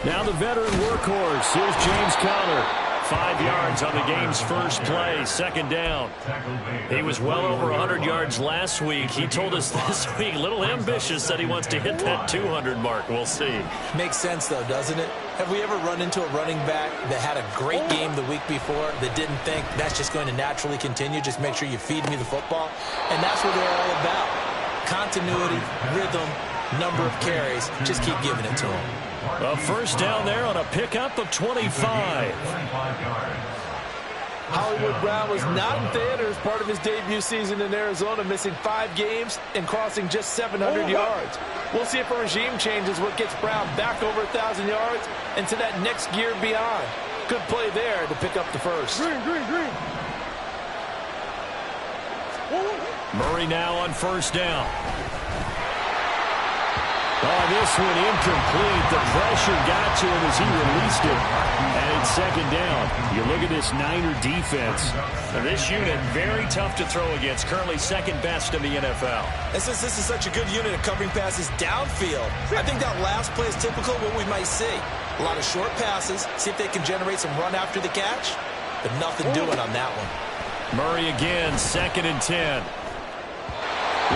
Now the veteran workhorse. Here's James Conner. 5 yards on the game's first play, second down. He was well over 100 yards last week. He told us this week, a little ambitious, that he wants to hit that 200 mark. We'll see. Makes sense, though, doesn't it? Have we ever run into a running back that had a great game the week before that didn't think that's just going to naturally continue? Just make sure you feed me the football. And that's what they're all about. Continuity, rhythm, number of carries. Just keep giving it to them. A first down there on a pickup of 25. Hollywood Brown was not in theater as part of his debut season in Arizona, missing 5 games and crossing just 700 yards. We'll see if a regime change is what gets Brown back over 1,000 yards and to that next gear beyond. Good play there to pick up the first. Murray now on first down. Oh, this one incomplete. The pressure got to him as he released it. And it's second down. You look at this Niner defense. Now this unit, very tough to throw against. Currently second best in the NFL. And since this is such a good unit of covering passes downfield, I think that last play is typical of what we might see. A lot of short passes. See if they can generate some run after the catch. But nothing doing on that one. Murray again, second and 10.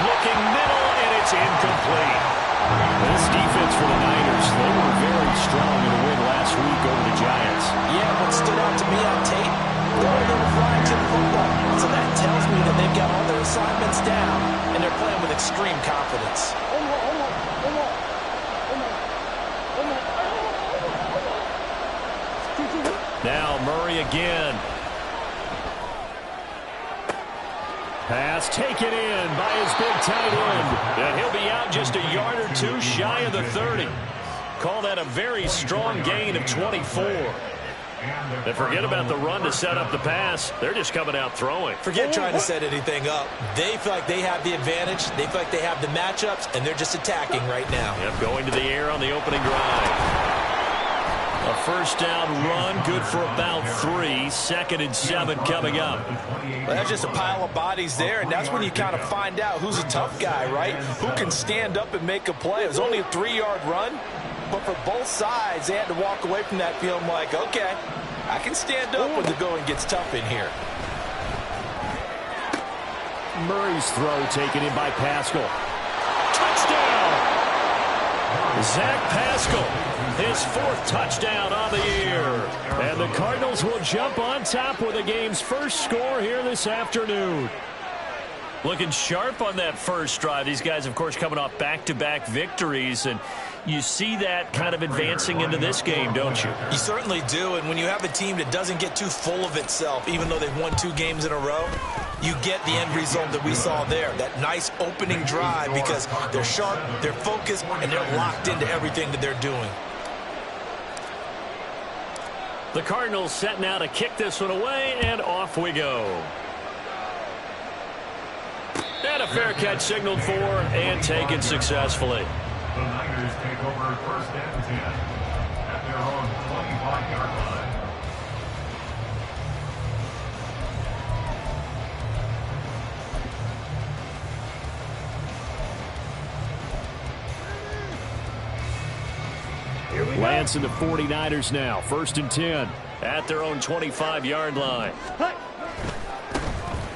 Looking middle, and it's incomplete. This defense for the Niners, they were very strong in the win last week over the Giants. Yeah, what stood out to me on tape, the way they were flying to the football. So that tells me that they've got all their assignments down, and they're playing with extreme confidence. Now Murray again. Pass taken in by his big tight end. And he'll be out just a yard or two shy of the 30. Call that a very strong gain of 24. And forget about the run to set up the pass. They're just coming out throwing. Forget trying to set anything up. They feel like they have the advantage. They feel like they have the matchups, and they're just attacking right now. Yep, going to the air on the opening drive. A first down run, good for about 3. Second and 7 coming up. Well, that's just a pile of bodies there, and that's when you kind of find out who's a tough guy, right? Who can stand up and make a play. It was only a 3-yard run, but for both sides, they had to walk away from that feeling like, okay, I can stand up when the going gets tough in here. Murray's throw taken in by Pascal. Touchdown! Zach Pascal, his 4th touchdown on the year. And the Cardinals will jump on top with the game's first score here this afternoon. Looking sharp on that first drive. These guys, of course, coming off back-to-back victories, and you see that kind of advancing into this game, don't you? You certainly do, and when you have a team that doesn't get too full of itself, even though they've won 2 games in a row, you get the end result that we saw there, that nice opening drive, because they're sharp, they're focused, and they're locked into everything that they're doing. The Cardinals set now to kick this one away, and off we go. And a fair catch signaled for and taken successfully. The Niners take over first and 10 at their own 25-yard line. Lance and the 49ers now. First and 10 at their own 25-yard line.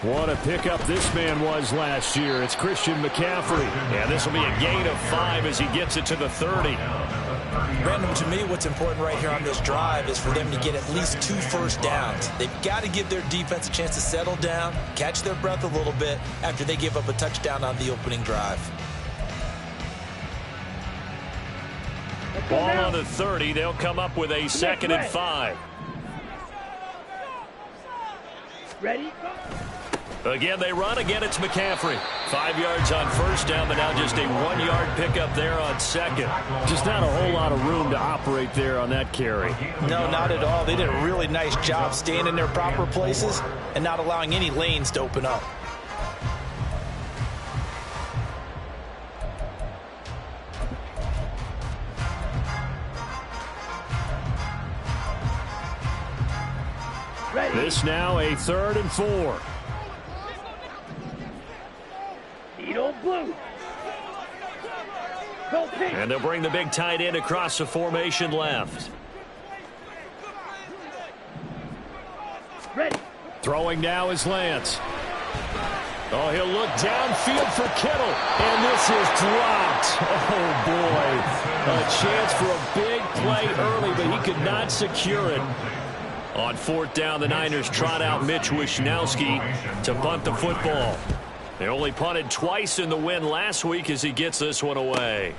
What a pickup this man was last year. It's Christian McCaffrey. And this will be a gain of 5 as he gets it to the 30. Brandon, to me, what's important right here on this drive is for them to get at least 2 first downs. They've got to give their defense a chance to settle down, catch their breath a little bit after they give up a touchdown on the opening drive. Ball on the 30. They'll come up with a second and 5. Ready? Again, they run. Again, it's McCaffrey. 5 yards on first down, but now just a 1-yard pickup there on second. Just not a whole lot of room to operate there on that carry. No, not at all. They did a really nice job staying in their proper places and not allowing any lanes to open up. This now a 3rd and 4. Need old blue. Go pink. And they'll bring the big tight end across the formation left. Ready. Throwing now is Lance. Oh, he'll look downfield for Kittle. And this is dropped. Oh, boy. A chance for a big play early, but he could not secure it. On fourth down, the Niners trot out Mitch Wishnowski to punt the football. They only punted twice in the win last week as he gets this one away.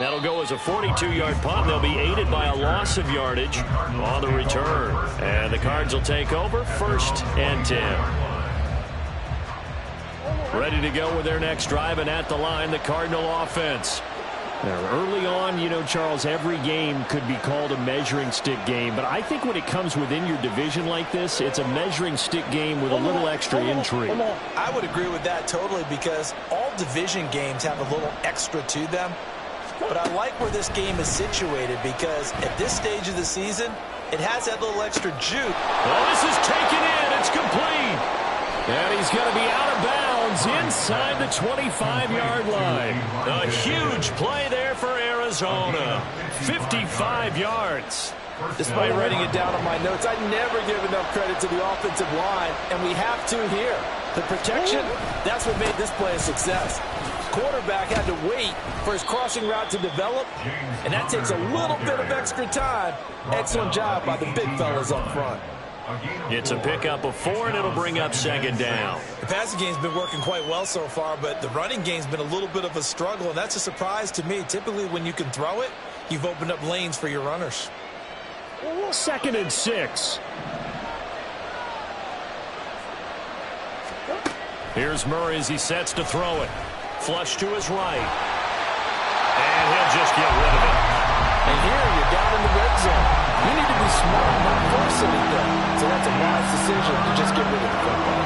That'll go as a 42-yard punt. They'll be aided by a loss of yardage on the return. And the Cards will take over, 1st and 10. Ready to go with their next drive, and at the line, the Cardinal offense. Now, early on, you know, Charles, every game could be called a measuring stick game. But I think when it comes within your division like this, it's a measuring stick game with a little extra intrigue. I would agree with that totally, because all division games have a little extra to them. But I like where this game is situated, because at this stage of the season, it has that little extra juke. Oh, this is taken in. It's complete. And he's going to be out of bounds inside the 25-yard line. A huge play there for Arizona. 55 yards. Despite writing it down on my notes, I never give enough credit to the offensive line, and we have to here. The protection, that's what made this play a success. Quarterback had to wait for his crossing route to develop, and that takes a little bit of extra time. Excellent job by the big fellas up front. It's a pickup of 4, and it'll bring up 2nd down. The passing game's been working quite well so far, but the running game's been a little bit of a struggle, and that's a surprise to me. Typically, when you can throw it, you've opened up lanes for your runners. 2nd and 6. Here's Murray as he sets to throw it. Flush to his right. And he'll just get rid of it. And here you're down in the red zone. You need to be smart, not force anything. So that's a wise decision to just get rid of the football.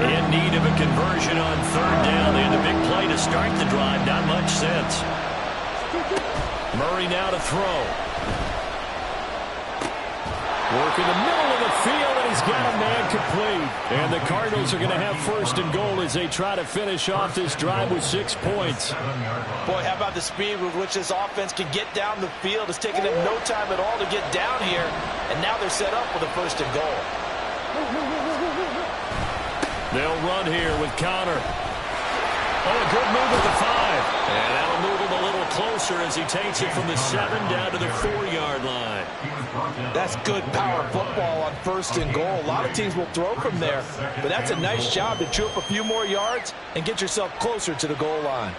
In need of a conversion on 3rd down. They had a big play to start the drive. Not much sense. Murray now to throw. Work in the middle of the field, and he's got a man complete. And the Cardinals are going to have 1st and goal as they try to finish off this drive with 6 points. Boy, how about the speed with which this offense can get down the field? It's taken them no time at all to get down here, and now they're set up with a 1st and goal. They'll run here with Connor. Oh, a good move at the 5. And that'll move him a little closer as he takes it from the 7 down to the 4-yard line. That's good power football on 1st and goal. A lot of teams will throw from there, but that's a nice job to chew up a few more yards and get yourself closer to the goal line.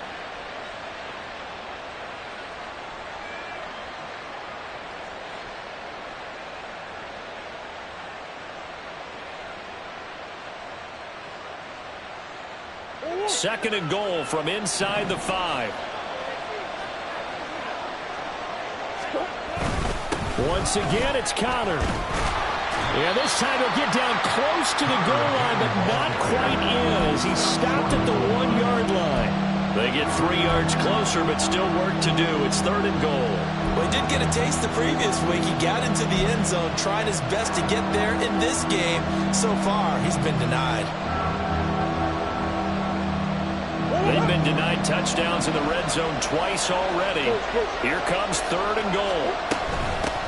Second and goal from inside the 5. Once again, it's Connor. Yeah, this time he'll get down close to the goal line, but not quite in as he stopped at the 1-yard line. They get 3 yards closer, but still work to do. It's 3rd and goal. Well, he did get a taste the previous week. He got into the end zone, trying his best to get there in this game. So far, he's been denied. They've been denied touchdowns in the red zone twice already. Here comes 3rd and goal.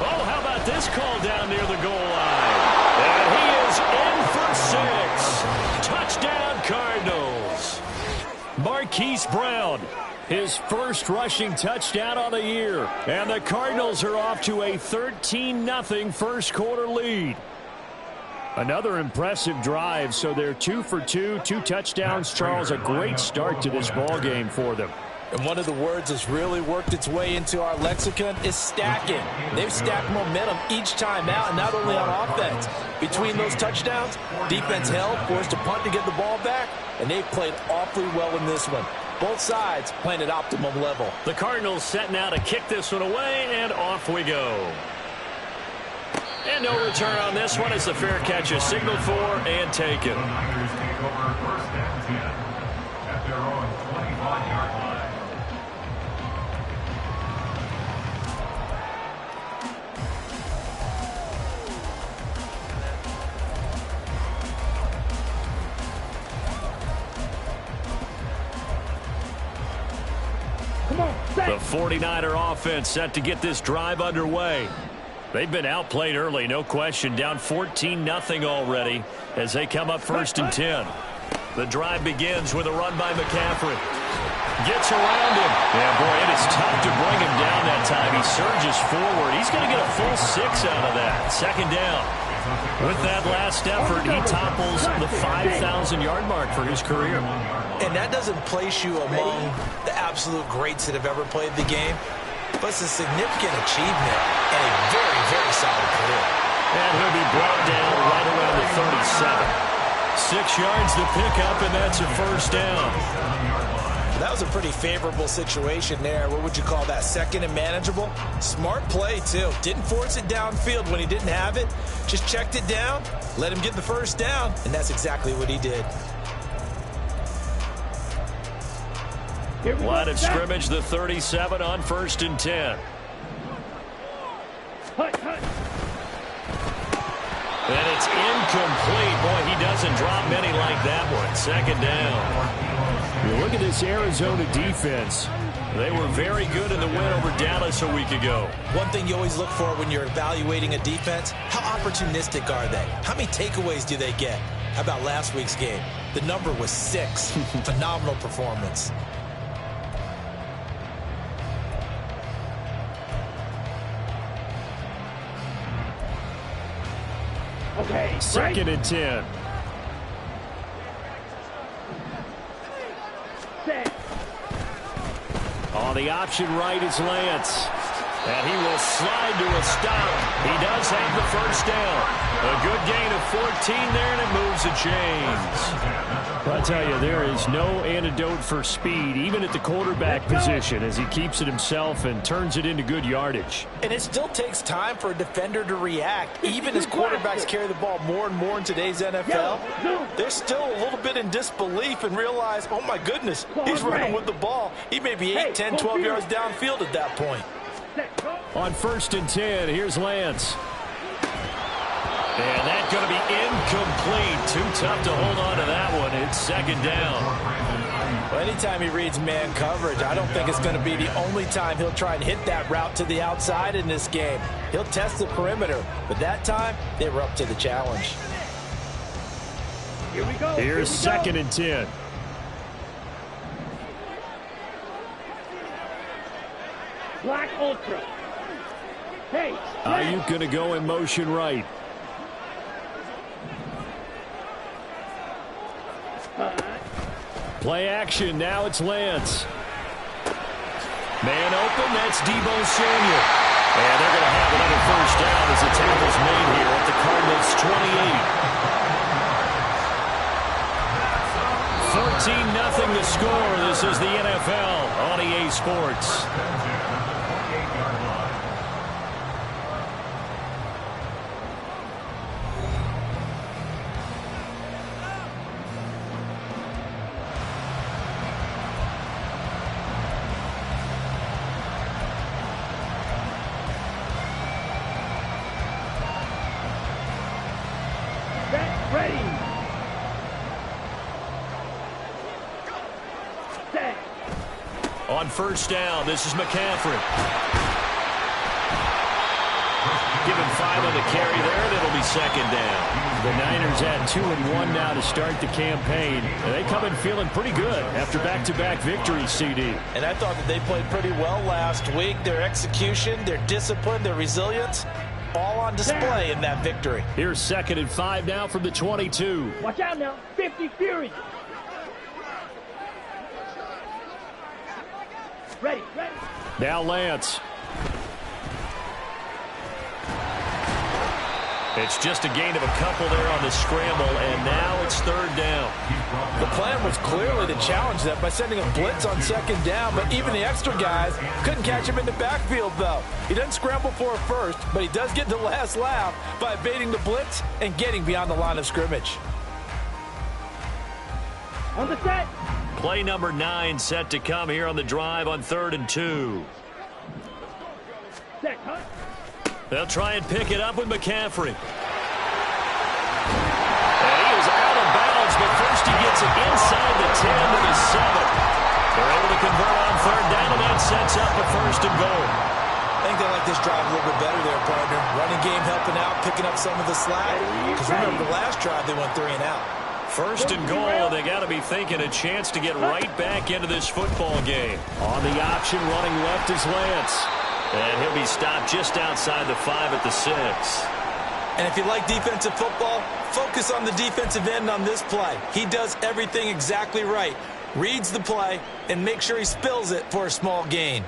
Oh, how about this call down near the goal line? And he is in for 6. Touchdown, Cardinals. Marquise Brown, his first rushing touchdown on the year. And the Cardinals are off to a 13-0 first quarter lead. Another impressive drive, so they're 2 for 2, 2 touchdowns. Charles, a great start to this ball game for them. And one of the words that's really worked its way into our lexicon is stacking. They've stacked momentum each time out, and not only on offense. Between those touchdowns, defense held, forced a punt to get the ball back, and they've played awfully well in this one. Both sides playing at optimum level. The Cardinals setting out to kick this one away, and off we go. And no return on this one as the fair catch is signaled for and taken. The Niners take over 1st and 10 at their own 25-yard line. 49er offense set to get this drive underway. They've been outplayed early, no question. Down 14-0 already as they come up 1st and 10. The drive begins with a run by McCaffrey. Gets around him. Yeah, boy, it is tough to bring him down that time. He surges forward. He's going to get a full 6 out of that. 2nd down. With that last effort, he topples the 5,000-yard mark for his career. And that doesn't place you among the absolute greats that have ever played the game, but it's a significant achievement and a very, very solid career. And he'll be brought down right around the 37. 6 yards to pick up, and that's a 1st down. That was a pretty favorable situation there. What would you call that? 2nd and manageable? Smart play, too. Didn't force it downfield when he didn't have it. Just checked it down, let him get the 1st down, and that's exactly what he did. Line of scrimmage, the 37 on 1st and 10. And it's incomplete. Boy, he doesn't drop many like that one. 2nd down. You look at this Arizona defense. They were very good in the win over Dallas a week ago. One thing you always look for when you're evaluating a defense, how opportunistic are they? How many takeaways do they get? How about last week's game? The number was 6. Phenomenal performance. Okay. 2nd and 10. Set. On the option right is Lance. And he will slide to a stop. He does have the 1st down. A good gain of 14 there, and it moves the chains. I tell you, there is no antidote for speed, even at the quarterback position, as he keeps it himself and turns it into good yardage. And it still takes time for a defender to react. Even as quarterbacks carry the ball more and more in today's NFL, they're still a little bit in disbelief and realize, oh my goodness, he's running with the ball. He may be 8, 10, 12 yards downfield at that point. On 1st and 10, here's Lance. And that's going to be incomplete. Too tough to hold on to that one. It's 2nd down. Well, anytime he reads man coverage, I don't think it's going to be the only time he'll try and hit that route to the outside in this game. He'll test the perimeter, but that time, they were up to the challenge. Here we go. Here's 2nd and 10. Black Ultra. Hey. Ayuk going to go in motion right. Play action. Now it's Lance. Man open. That's Deebo Samuel. And they're going to have another 1st down as the tackle's made here at the Cardinals' 28. 14-0 the score. This is the NFL on EA Sports. Ready. Set. On 1st down, this is McCaffrey. Give him 5 on the carry there, and it'll be 2nd down. The Niners had 2-1 now to start the campaign. And they come in feeling pretty good after back-to-back victories, CD. And I thought that they played pretty well last week. Their execution, their discipline, their resilience, all on display in that victory. Here's 2nd and 5 now from the 22. Watch out now. 50 Fury. Ready. Now Lance. It's just a gain of a couple there on the scramble, and now it's 3rd down. The plan was clearly to challenge that by sending a blitz on 2nd down, but even the extra guys couldn't catch him in the backfield, though. He doesn't scramble for a first, but he does get the last laugh by evading the blitz and getting beyond the line of scrimmage. On the set. Play number 9 set to come here on the drive on 3rd and 2. Set. Huh? They'll try and pick it up with McCaffrey. And he is out of bounds, but first he gets it inside the 10 to the 7. They're able to convert on third down, and that sets up a first and goal. I think they like this drive a little bit better there, partner. Running game helping out, picking up some of the slack. Because remember, the last drive they went 3 and out. First and goal, and they got to be thinking a chance to get right back into this football game. On the option, running left is Lance. And he'll be stopped just outside the 5 at the 6. And if you like defensive football, focus on the defensive end on this play. He does everything exactly right. Reads the play and makes sure he spills it for a small gain.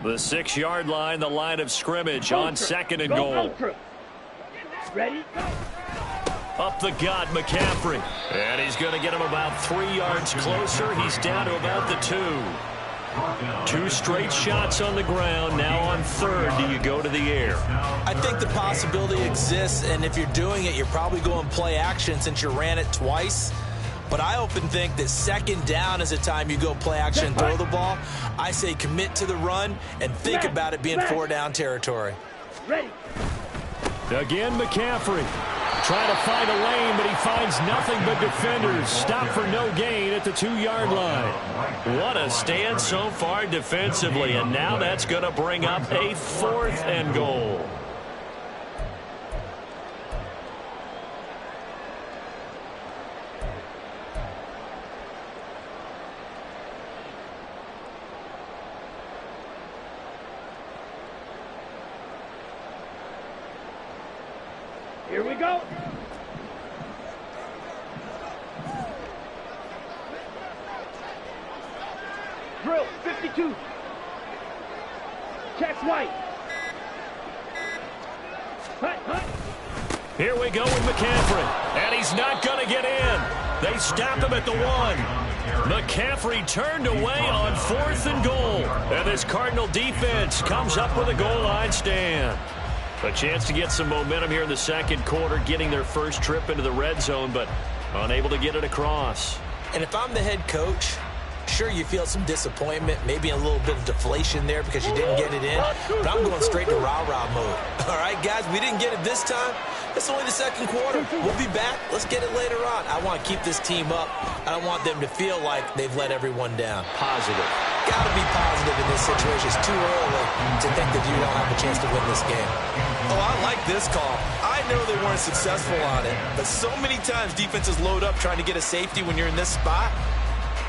The 6-yard line, the line of scrimmage on second and goal. Ready? Up the gut, McCaffrey. And he's going to get him about 3 yards closer. He's down to about the 2. 2 straight shots on the ground. Now on third, do you go to the air? I think the possibility exists, and if you're doing it, you're probably going play action since you ran it twice. But I often think that second down is the time you go play action and throw the ball. I say commit to the run and think about it being 4-down territory. Ready. Again, McCaffrey. Trying to find a lane, but he finds nothing but defenders. Stop for no gain at the 2-yard line. What a stand so far defensively, and now that's going to bring up a 4th and goal. Here we go. Drill, 52. Check White. Hut. Here we go with McCaffrey. And he's not going to get in. They stop him at the 1. McCaffrey turned away on 4th and goal. And this Cardinal defense comes up with a goal line stand. A chance to get some momentum here in the second quarter, getting their first trip into the red zone, but unable to get it across. And if I'm the head coach, sure, you feel some disappointment, maybe a little bit of deflation there because you didn't get it in, but I'm going straight to rah-rah mode. All right, guys, we didn't get it this time. It's only the second quarter. We'll be back. Let's get it later on. I want to keep this team up. I don't want them to feel like they've let everyone down. Positive. Got to be positive in this situation. It's too early to think that you don't have a chance to win this game. Oh, I like this call. I know they weren't successful on it, but so many times defenses load up trying to get a safety when you're in this spot.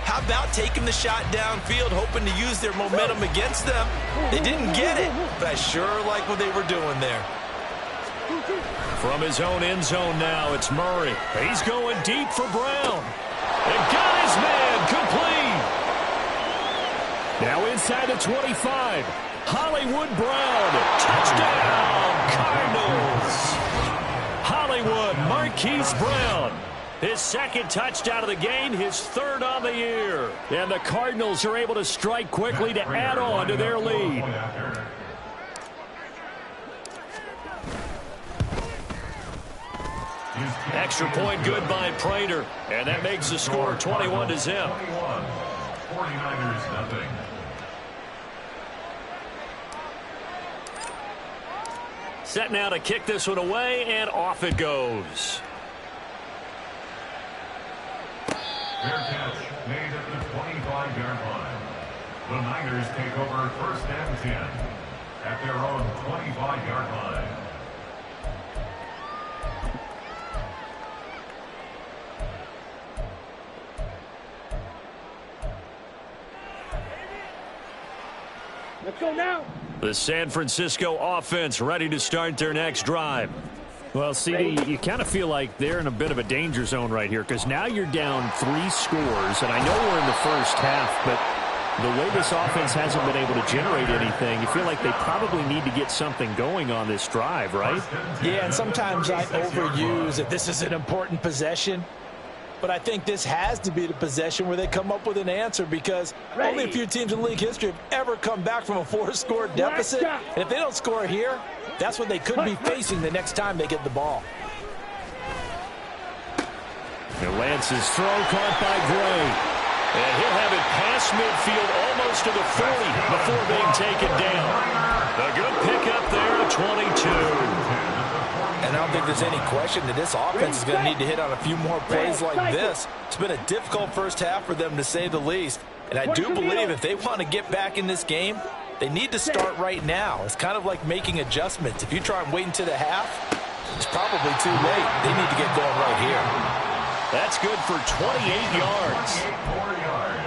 How about taking the shot downfield, hoping to use their momentum against them? They didn't get it, but I sure like what they were doing there. From his own end zone now, it's Murray. He's going deep for Brown. And got his man complete. Now inside the 25. Hollywood Brown. Touchdown, Cardinals. Hollywood Marquise Brown. His second touchdown of the game, his 3rd on the year. And the Cardinals are able to strike quickly to add on to their lead. Extra point good by Prater. And that makes the score 21-0. 49ers nothing. Set now to kick this one away, and off it goes. Fair catch made at the 25-yard line. The Niners take over 1st and 10 at their own 25-yard line. Let's go now. The San Francisco offense ready to start their next drive. Well, CD, you kind of feel like they're in a bit of a danger zone right here because now you're down 3 scores, and I know we're in the first half, but the way this offense hasn't been able to generate anything, you feel like they probably need to get something going on this drive, right? Yeah, and sometimes I overuse that this is an important possession. But I think this has to be the possession where they come up with an answer because only a few teams in league history have ever come back from a 4-score deficit. And if they don't score here, that's what they could be facing the next time they get the ball. And Lance's throw caught by Gray. And he'll have it past midfield almost to the 40 before being taken down. A good pickup there at 22. And I don't think there's any question that this offense is going to need to hit on a few more plays like this. It's been a difficult first half for them, to say the least. And I do believe if they want to get back in this game, they need to start right now. It's kind of like making adjustments. If you try and wait until the half, it's probably too late. They need to get going right here. That's good for 28 yards.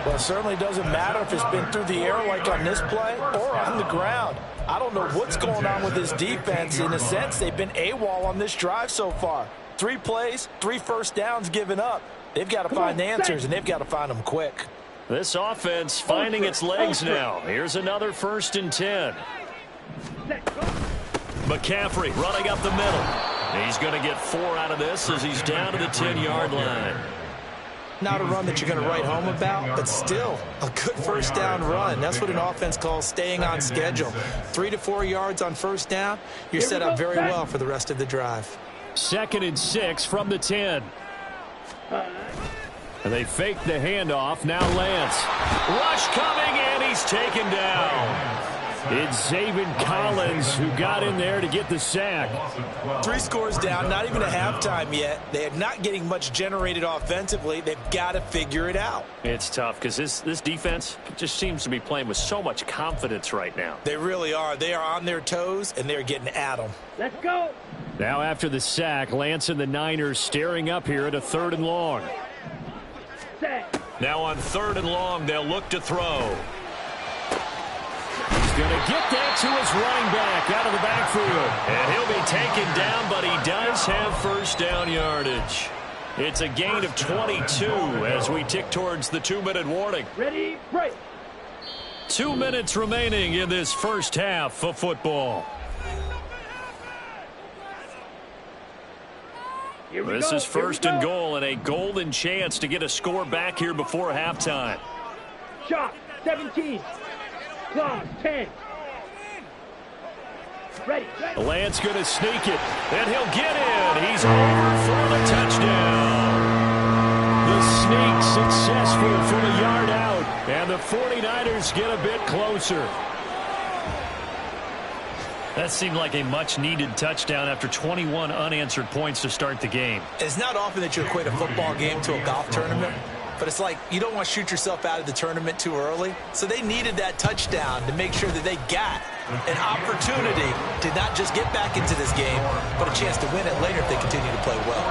Well, it certainly doesn't matter if it's been through the air like on this play or on the ground. I don't know what's going on with this defense. In a sense, they've been AWOL on this drive so far. 3 plays, 3 first downs given up. They've got to find answers, and they've got to find them quick. This offense finding its legs now. Here's another 1st and 10. McCaffrey running up the middle. He's going to get 4 out of this as he's down to the 10-yard line. Not a run that you're going to write home about, but still a good first down run. That's what an offense calls staying on schedule. 3 to 4 yards on first down, you're set up very well for the rest of the drive. 2nd and 6 from the 10. And they fake the handoff. Now Lance. Rush coming, and he's taken down. It's Zaven Collins who got in there to get the sack. 3 scores down, not even a halftime yet. They are not getting much generated offensively. They've got to figure it out. It's tough because this defense just seems to be playing with so much confidence right now. They really are. They are on their toes, and they're getting at them. Let's go. Now after the sack, Lance and the Niners staring up here at a 3rd and long. Now on 3rd and long, they'll look to throw. He's going to get that to his running back out of the backfield. And he'll be taken down, but he does have first down yardage. It's a gain of 22 as we tick towards the 2-minute warning. Ready, break. 2 minutes remaining in this first half of football. This is 1st and goal and a golden chance to get a score back here before halftime. Shot, 17. Clock, 10. Ready. Lance going to sneak it, and he'll get in. He's over for the touchdown. The sneak successful from a yard out, and the 49ers get a bit closer. That seemed like a much-needed touchdown after 21 unanswered points to start the game. It's not often that you equate a football game to a golf tournament, but it's like you don't want to shoot yourself out of the tournament too early. So they needed that touchdown to make sure that they got an opportunity to not just get back into this game, but a chance to win it later if they continue to play well.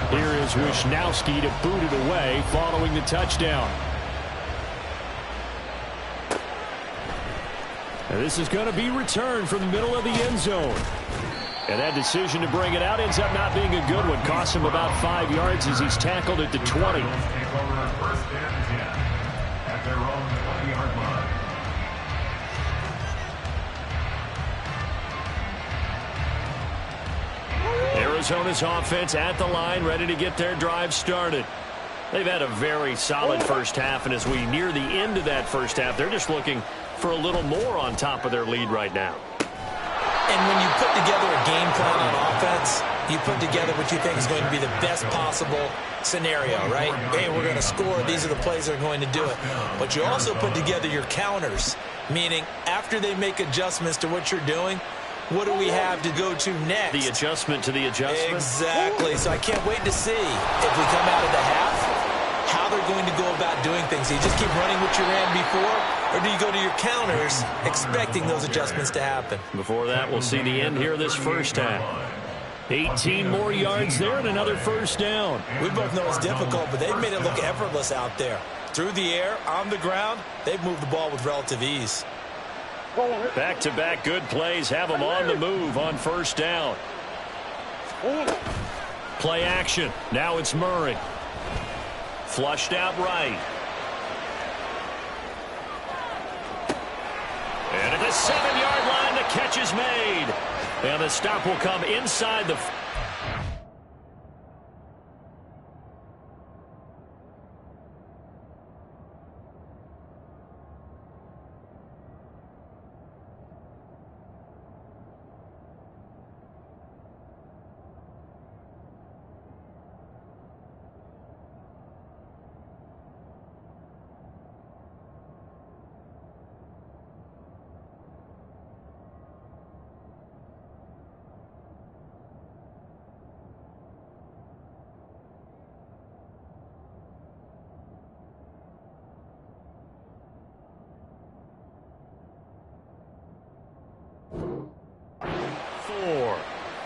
Here is Wisnowski to boot it away following the touchdown. And this is going to be returned from the middle of the end zone. And that decision to bring it out ends up not being a good one. Costs him about 5 yards as he's tackled at the 20. First and 10 at their own 20-yard line. Arizona's offense at the line, ready to get their drive started. They've had a very solid first half, and as we near the end of that first half, they're just looking for a little more on top of their lead right now. And when you put together a game plan on offense, you put together what you think is going to be the best possible scenario, right? Hey, we're going to score. These are the plays that are going to do it. But you also put together your counters, meaning after they make adjustments to what you're doing, what do we have to go to next? The adjustment to the adjustment. Exactly. So I can't wait to see if we come out of the half, how they're going to go about doing things. Do you just keep running what you ran before, or do you go to your counters expecting those adjustments to happen? Before that, we'll see the end here of this first half. 18 more yards there and another first down. We both know it's difficult, but they've made it look effortless out there. Through the air, on the ground, they've moved the ball with relative ease. Back-to-back good plays have them on the move on first down. Play action. Now it's Murray. Flushed out right. And at the 7-yard line, the catch is made. And the stop will come inside the...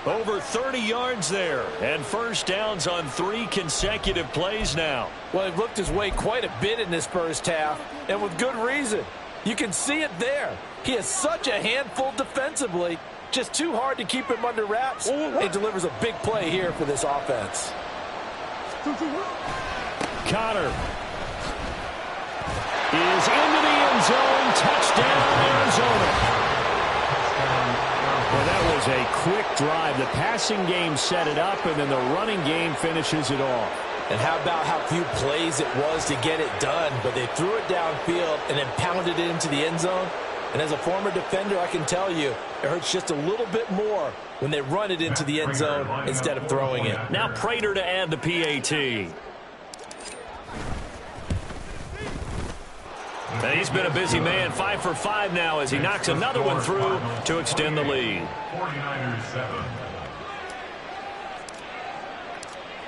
Over 30 yards there, and first downs on 3 consecutive plays now. Well, he looked his way quite a bit in this first half, and with good reason. You can see it there. He is such a handful defensively, just too hard to keep him under wraps. He delivers a big play here for this offense. Connor is into the end zone. Touchdown, Arizona. Well, that was a quick drive. The passing game set it up, and then the running game finishes it off. And how about how few plays it was to get it done, but they threw it downfield and then pounded it into the end zone. And as a former defender, I can tell you, it hurts just a little bit more when they run it into the end zone instead of throwing it. Now Prater to add the PAT. And he's been a busy man, 5 for 5 now as he knocks another one through to extend the lead. 49ers 7.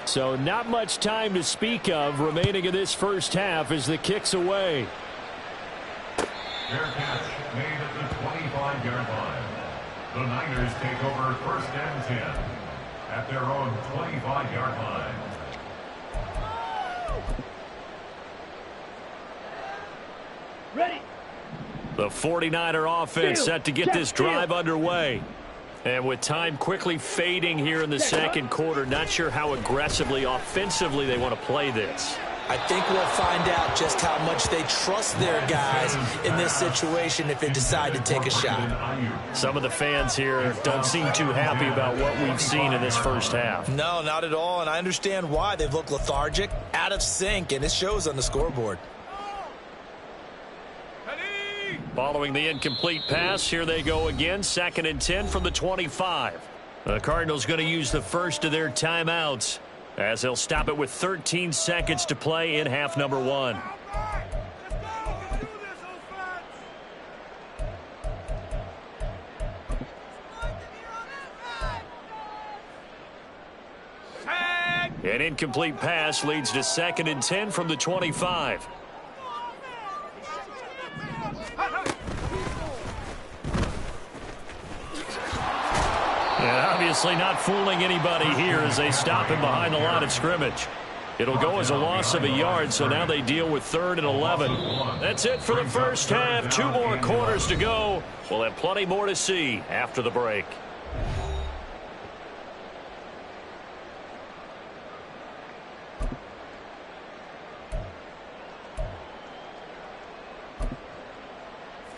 So not much time to speak of remaining in this first half as the kick's away. Fair catch made at the 25-yard line. The Niners take over first and 10 at their own 25-yard line. Ready. The 49er offense set to get this drive underway. And with time quickly fading here in the second quarter, not sure how aggressively, offensively they want to play this. I think we'll find out just how much they trust their guys in this situation if they decide to take a shot. Some of the fans here don't seem too happy about what we've seen in this first half. No, not at all, and I understand why. They've looked lethargic, out of sync, and it shows on the scoreboard. Following the incomplete pass, here they go again, 2nd and 10 from the 25. The Cardinals going to use the first of their timeouts as they'll stop it with 13 seconds to play in half number 1. An incomplete pass leads to 2nd and 10 from the 25. And obviously not fooling anybody here as they stop him behind the line of scrimmage. It'll go as a loss of a yard, so now they deal with 3rd and 11. That's it for the first half. 2 more quarters to go. We'll have plenty more to see after the break.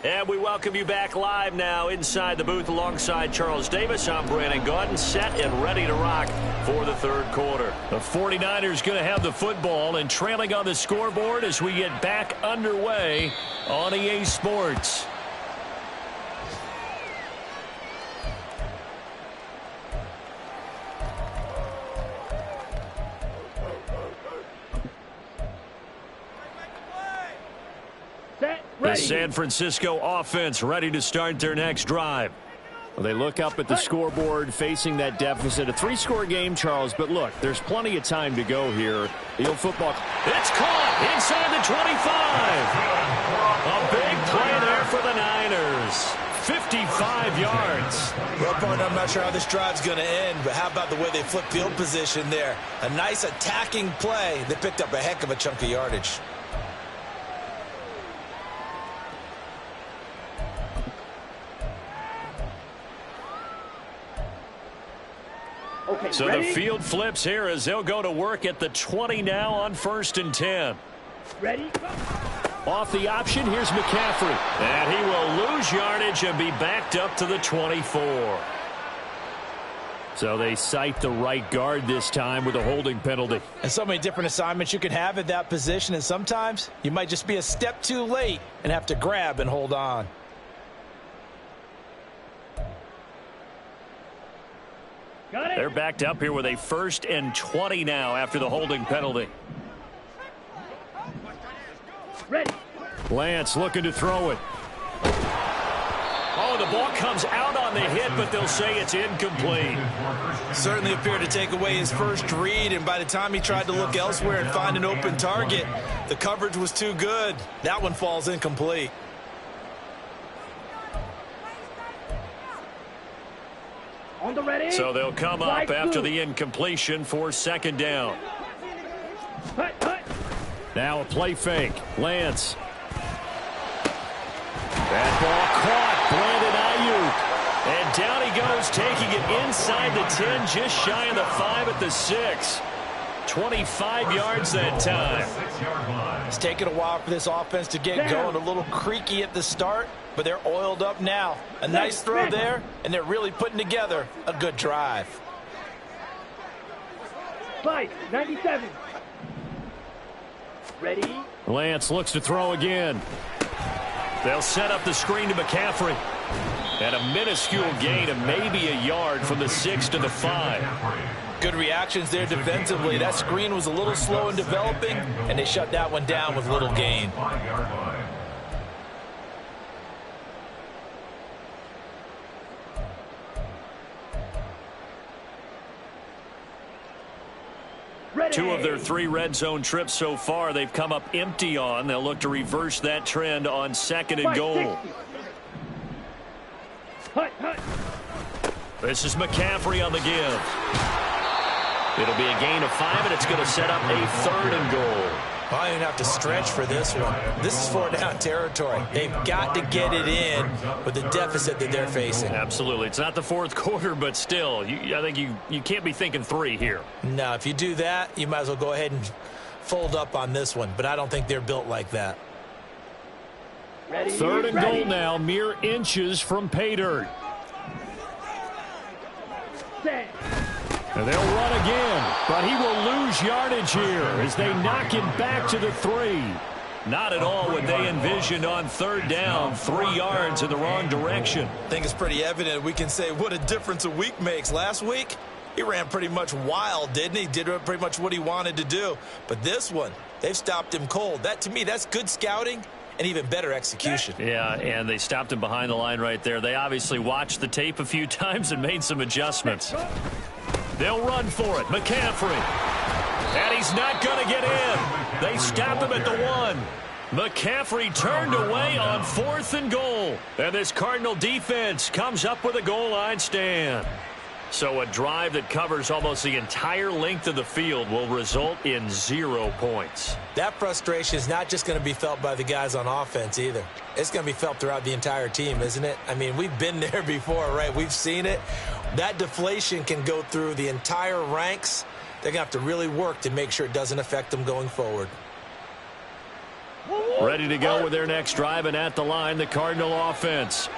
And we welcome you back live now inside the booth alongside Charles Davis. I'm Brandon Gaudin, set and ready to rock for the third quarter. The 49ers going to have the football and trailing on the scoreboard as we get back underway on EA Sports. The San Francisco offense ready to start their next drive. Well, they look up at the scoreboard facing that deficit. A 3-score game, Charles, but look, there's plenty of time to go here. The old football. It's caught inside the 25. A big play there for the Niners. 55 yards. Well, partner, I'm not sure how this drive's going to end, but how about the way they flip field position there? A nice attacking play. They picked up a heck of a chunk of yardage. Okay, so ready? the field flips here as they'll go to work at the 20 now on 1st and 10. Ready? Off the option, here's McCaffrey. And he will lose yardage and be backed up to the 24. So they cite the right guard this time with a holding penalty. And so many different assignments you can have at that position, and sometimes you might just be a step too late and have to grab and hold on. Got it. They're backed up here with a 1st and 20 now after the holding penalty. Ready. Lance looking to throw it. Oh, the ball comes out on the hit, but they'll say it's incomplete. Certainly appeared to take away his first read, and by the time he tried to look elsewhere and find an open target, the coverage was too good. That one falls incomplete. Panther ready. So they'll come up Right after through. the incompletion for second down. Hut, hut. Now a play fake. Lance. That ball caught. Brandon Ayuk. And down he goes, taking it inside the 10, just shy of the 5 at the 6. 25 yards that time. 6-yard line. It's taken a while for this offense to get Down. going. A little creaky at the start, but they're oiled up now. A nice throw there, and they're really putting together a good drive. Fight, 97. Ready. Lance looks to throw again. They'll set up the screen to McCaffrey. And a minuscule gain of maybe a yard from the 6 to the 5. Good reactions there defensively. That screen was a little slow in developing, and they shut that one down with little gain. 5-yard line. Ready. 2 of their 3 red zone trips so far they've come up empty on. They'll look to reverse that trend on second and Fight, goal. 60. Hut, hut. This is McCaffrey on the give. It'll be a gain of 5, and it's going to set up a third and goal. I don't have to stretch for this one. This is 4-down territory. They've got to get it in with the deficit that they're facing. Absolutely. It's not the fourth quarter, but still, I think you can't be thinking 3 here. Now, if you do that, you might as well go ahead and fold up on this one, but I don't think they're built like that. Ready. Third and ready. goal now, mere inches from pay dirt. Set. And they'll run again, but he will lose yardage here as they knock him back to the 3. Not at all what they envisioned on third down. 3 yards in the wrong direction. I think it's pretty evident. We can say what a difference a week makes. Last week, he ran pretty much wild, didn't he? Did pretty much what he wanted to do. But this one, they've stopped him cold. That, to me, that's good scouting and even better execution. Yeah, and they stopped him behind the line right there. They obviously watched the tape a few times and made some adjustments. They'll run for it. McCaffrey. And he's not going to get in. They stop him at the 1. McCaffrey turned away on 4th and goal. And this Cardinal defense comes up with a goal line stand. So a drive that covers almost the entire length of the field will result in 0 points. That frustration is not just going to be felt by the guys on offense either. It's going to be felt throughout the entire team, isn't it? I mean, we've been there before, right? We've seen it. That deflation can go through the entire ranks. They're going to have to really work to make sure it doesn't affect them going forward. Ready to go with their next drive, and at the line, the Cardinal offense.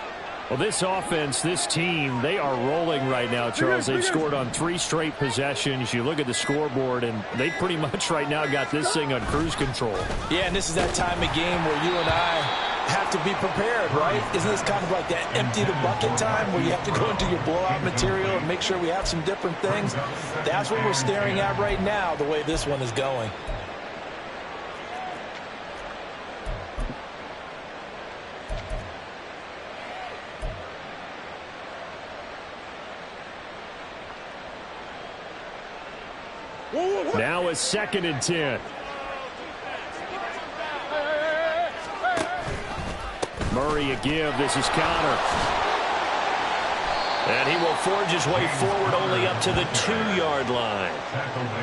Well, this offense, this team, they are rolling right now, Charles. They've scored on 3 straight possessions. You look at the scoreboard, and they pretty much right now got this thing on cruise control. Yeah, and this is that time of game where you and I have to be prepared, right? Isn't this kind of like that empty the bucket time where you have to go into your blowout material and make sure we have some different things? That's what we're staring at right now, the way this one is going. Now a 2nd and 10. Murray a give. This is Connor. And he will forge his way forward only up to the 2-yard line.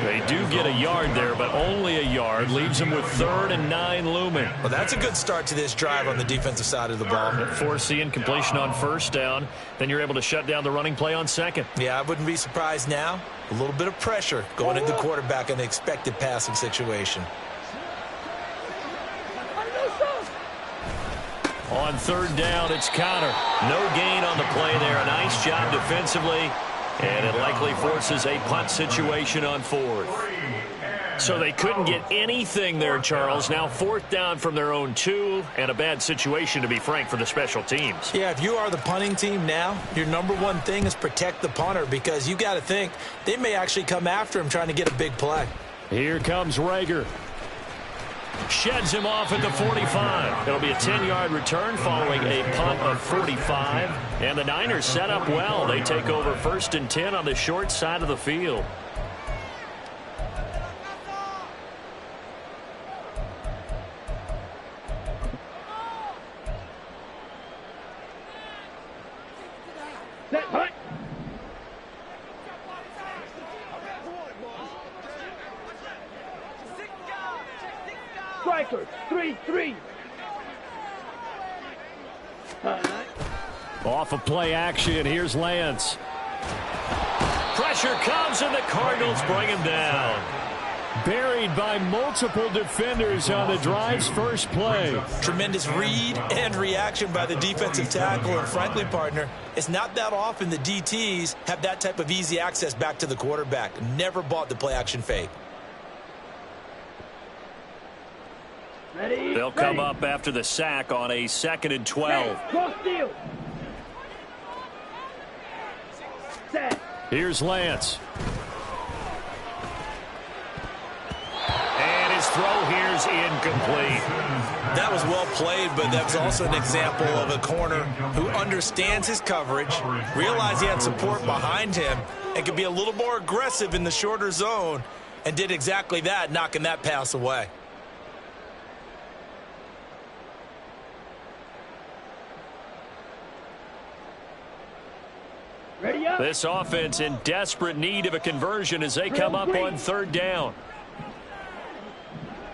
They do get a yard there, but only a yard. Leaves them with 3rd and 9 looming. Well, that's a good start to this drive on the defensive side of the ball. Force the incompletion on 1st down. Then you're able to shut down the running play on 2nd. Yeah, I wouldn't be surprised now. A little bit of pressure going into the quarterback in the expected passing situation. On 3rd down, it's Connor. No gain on the play there. A nice job defensively. And it likely forces a punt situation on 4th. So they couldn't get anything there, Charles. Now 4th down from their own 2, and a bad situation, to be frank, for the special teams. Yeah, if you are the punting team now, your number one thing is protect the punter, because you got to think they may actually come after him trying to get a big play. Here comes Rager. Sheds him off at the 45. It'll be a 10-yard return following a punt of 45. And the Niners set up well. They take over 1st and 10 on the short side of the field. Set, hut. striker. 3-3. Off of play action, here's Lance. Pressure comes, and the Cardinals bring him down. Buried by multiple defenders on the drive's first play. Tremendous read and reaction by the defensive tackle. And frankly, partner, it's not that often the DTs have that type of easy access back to the quarterback. Never bought the play action fake. Ready. They'll come up after the sack on a 2nd and 12. Cross field. Set. Here's Lance. And his throw here's incomplete. That was well played, but that was also an example of a corner who understands his coverage, realized he had support behind him, and could be a little more aggressive in the shorter zone, and did exactly that, knocking that pass away. Ready up. This offense in desperate need of a conversion as they come up on 3rd down.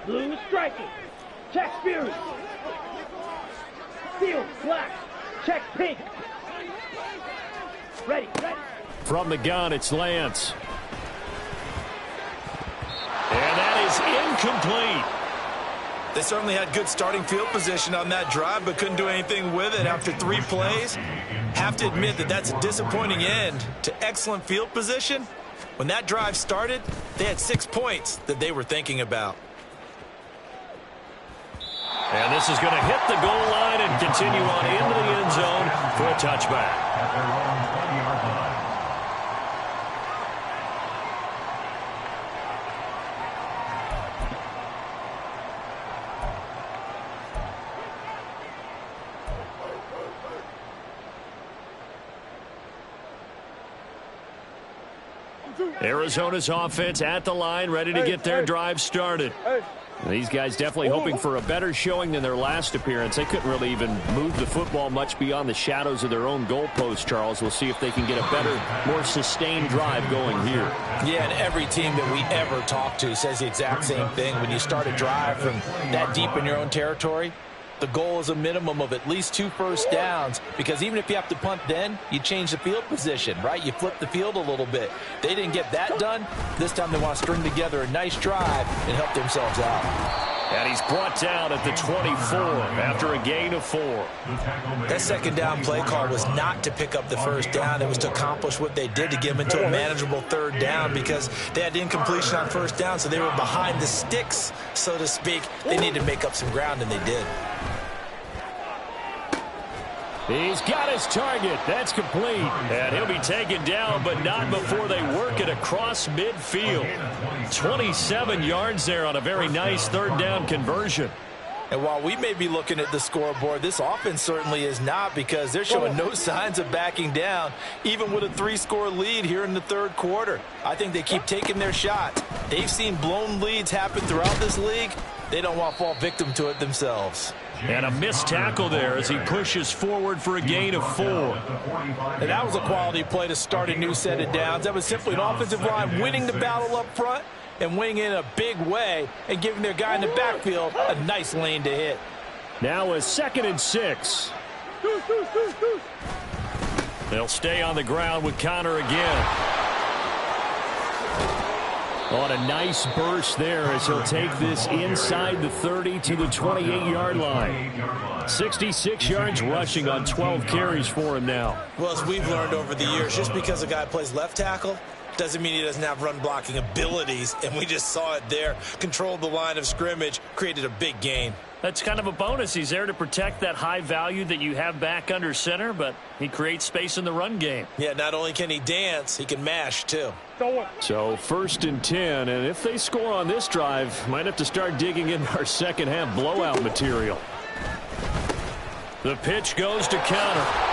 Blue striking. Check Fury. Field black. Check pink. Ready. From the gun, it's Lance. And that is incomplete. They certainly had good starting field position on that drive, but couldn't do anything with it after 3 plays. Have to admit that that's a disappointing end to excellent field position. When that drive started, they had 6 points that they were thinking about. And this is going to hit the goal line and continue on into the end zone for a touchback. At their own 20-yard line. Arizona's offense at the line, ready to get their drive started. These guys definitely hoping for a better showing than their last appearance. They couldn't really even move the football much beyond the shadows of their own goalpost, Charles. We'll see if they can get a better, more sustained drive going here. Yeah, and every team that we ever talk to says the exact same thing. When you start a drive from that deep in your own territory, the goal is a minimum of at least 2 first downs, because even if you have to punt then, you change the field position, right? You flip the field a little bit. They didn't get that done. This time they want to string together a nice drive and help themselves out. And he's brought down at the 24 after a gain of 4. That 2nd down play call was not to pick up the first down. It was to accomplish what they did, to get them into a manageable 3rd down, because they had incompletion on 1st down, so they were behind the sticks, so to speak. They needed to make up some ground, and they did. He's got his target. That's complete. And he'll be taken down, but not before they work it across midfield. 27 yards there on a very nice 3rd down conversion. And while we may be looking at the scoreboard, this offense certainly is not, because they're showing no signs of backing down, even with a 3-score lead here in the 3rd quarter. I think they keep taking their shots. They've seen blown leads happen throughout this league. They don't want to fall victim to it themselves. And a missed tackle there as he pushes forward for a gain of 4. And that was a quality play to start a new set of downs. That was simply an offensive line winning the battle up front and winning in a big way and giving their guy in the backfield a nice lane to hit. Now a 2nd and 6. They'll stay on the ground with Connor again. On a nice burst there as he'll take this inside the 30 to the 28-yard line. 66 yards rushing on 12 carries for him now. Well, as we've learned over the years, just because a guy plays left tackle doesn't mean he doesn't have run blocking abilities, and we just saw it there. Controlled the line of scrimmage, created a big gain. That's kind of a bonus. He's there to protect that high value that you have back under center, but he creates space in the run game. Yeah, not only can he dance, he can mash too. So 1st and 10, and if they score on this drive, might have to start digging in our second half blowout material. The pitch goes to Connor.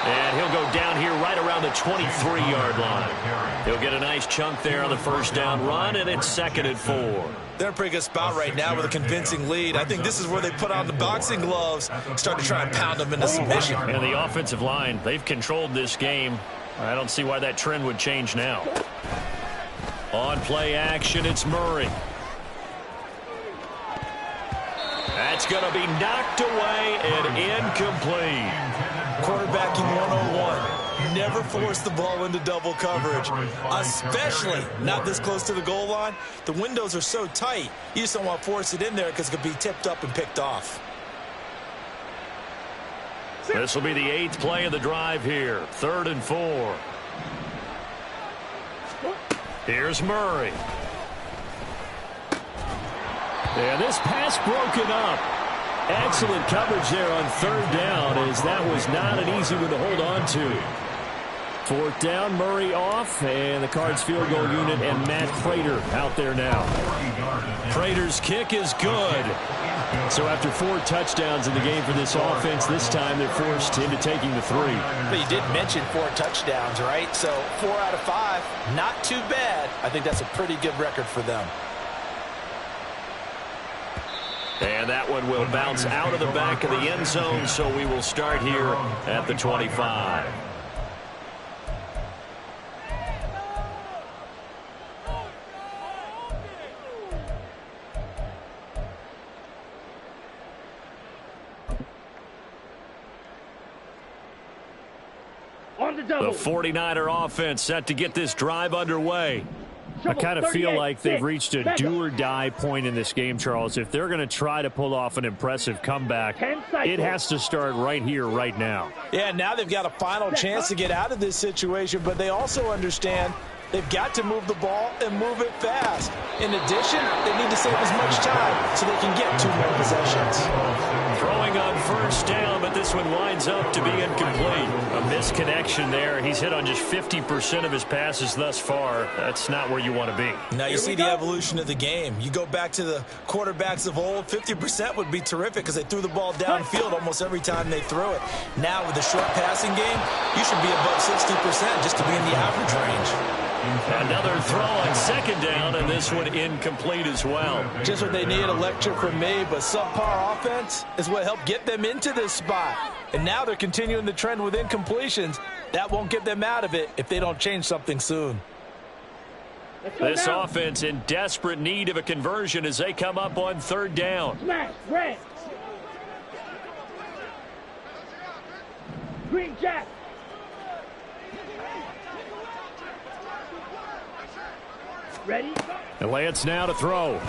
And he'll go down here right around the 23-yard line. He'll get a nice chunk there on the 1st down run, and it's 2nd and 4. They're in a pretty good spot right now with a convincing lead. I think this is where they put on the boxing gloves, start to try and pound them into submission. And the offensive line, they've controlled this game. I don't see why that trend would change now. On play action, it's Murray. It's going to be knocked away and incomplete. Quarterbacking 101. Never force the ball into double coverage, especially not this close to the goal line. The windows are so tight, you just don't want to force it in there because it could be tipped up and picked off. This will be the 8th play of the drive here. 3rd and 4. Here's Murray. And this pass broken up. Excellent coverage there on 3rd down, as that was not an easy one to hold on to. 4th down, Murray off, and the Cards field goal unit and Matt Prater out there now. Prater's kick is good. So after 4 touchdowns in the game for this offense, this time they're forced into taking the 3. But you did mention 4 touchdowns, right? So 4 out of 5, not too bad. I think that's a pretty good record for them. And that one will bounce out of the back of the end zone, so we will start here at the 25. The 49er offense set to get this drive underway. I kind of feel like they've reached a do-or-die point in this game, Charles. If they're going to try to pull off an impressive comeback, it has to start right here, right now. Yeah, now they've got a final chance to get out of this situation, but they also understand they've got to move the ball and move it fast. In addition, they need to save as much time so they can get 2 more possessions. Throwing on 1st down, but this one winds up to be incomplete. A misconnection there. He's hit on just 50% of his passes thus far. That's not where you want to be. Now you see the evolution of the game. You go back to the quarterbacks of old, 50% would be terrific because they threw the ball downfield almost every time they threw it. Now with the short passing game, you should be above 60% just to be in the average range. Another throw on 2nd down, and this one incomplete as well. Just what they need, a lecture from me, but subpar offense is what helped get them into this spot. And now they're continuing the trend with incompletions. That won't get them out of it if they don't change something soon. This offense in desperate need of a conversion as they come up on 3rd down. Smash, red. Green Jack. Ready? And Lance now to throw.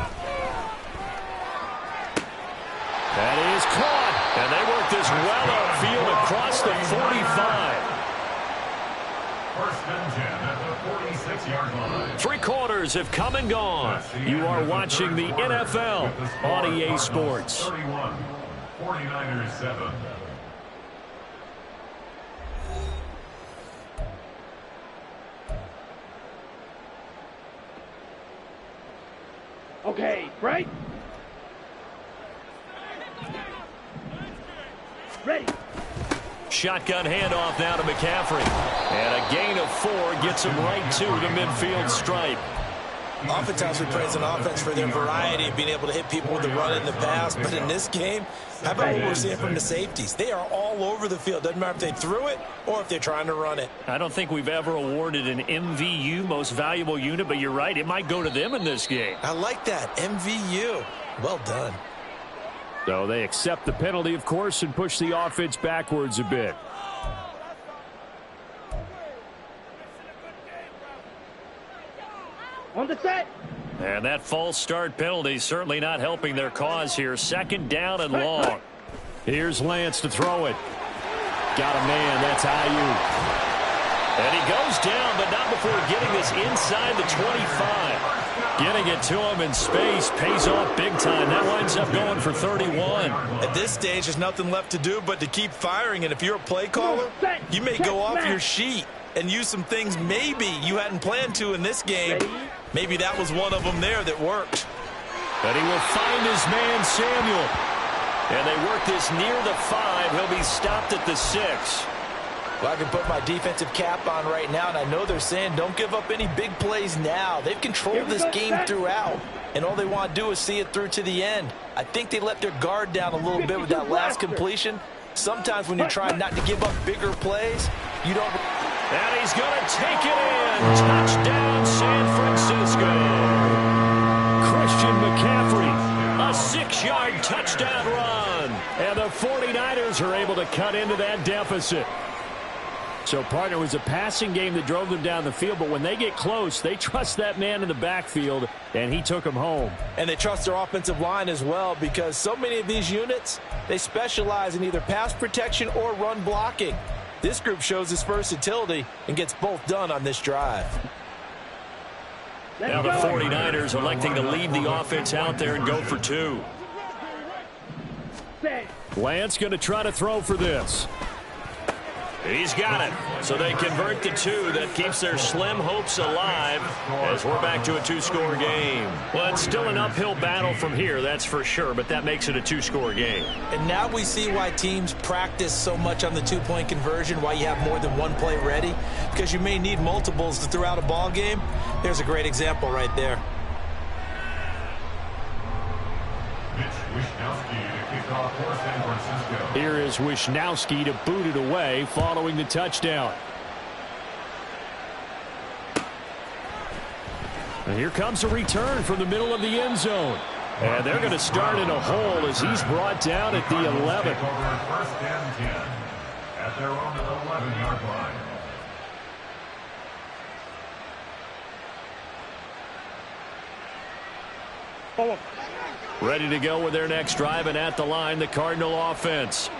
That is caught. And they work this well upfield across the 45. 1st and 10 at the 46-yard line. 3 quarters have come and gone. You are watching the NFL on EA Sports. 31, 49ers 7. Okay, right? Ready. Shotgun handoff now to McCaffrey. And a gain of 4 gets him right to the midfield stripe. Oftentimes we praise an offense for their variety of being able to hit people with the run and the pass. But in this game, how about what we're seeing from the safeties? They are all over the field. Doesn't matter if they threw it or if they're trying to run it. I don't think we've ever awarded an MVU, most valuable unit, but you're right. It might go to them in this game. I like that. MVU. Well done. So they accept the penalty, of course, and push the offense backwards a bit. On the set. And that false start penalty certainly not helping their cause here. 2nd down and long. Here's Lance to throw it. Got a man. That's Ayuk. And he goes down, but not before getting this inside the 25. Getting it to him in space pays off big time. That winds up going for 31. At this stage, there's nothing left to do but to keep firing. And if you're a play caller, you may go off your sheet and use some things maybe you hadn't planned to in this game. Maybe that was one of them there that worked. But he will find his man, Samuel. And they work this near the 5. He'll be stopped at the 6. Well, I can put my defensive cap on right now, and I know they're saying don't give up any big plays now. They've controlled this game throughout, and all they want to do is see it through to the end. I think they let their guard down a little bit with that last completion. Sometimes when you're trying not to give up bigger plays, you don't. And he's going to take it in. Touchdown, San Francisco. Christian McCaffrey. A 6-yard touchdown run. And the 49ers are able to cut into that deficit. So, partner, it was a passing game that drove them down the field, but when they get close, they trust that man in the backfield, and he took them home. And they trust their offensive line as well, because so many of these units, they specialize in either pass protection or run blocking. This group shows its versatility and gets both done on this drive. Now the 49ers electing to lead the offense out there and go for two. Lance going to try to throw for this. He's got it. So they convert the two. That keeps their slim hopes alive as we're back to a two-score game. Well, it's still an uphill battle from here, that's for sure, but that makes it a two-score game. And now we see why teams practice so much on the two-point conversion, why you have more than one play ready, because you may need multiples to throw out a ball game. There's a great example right there. Here is Wisnowski to boot it away following the touchdown. And here comes a return from the middle of the end zone. And they're going to start in a hole as he's brought down at the 11. First and 10 at their own 11-yard line. Ready to go with their next drive, and at the line, the Cardinal offense.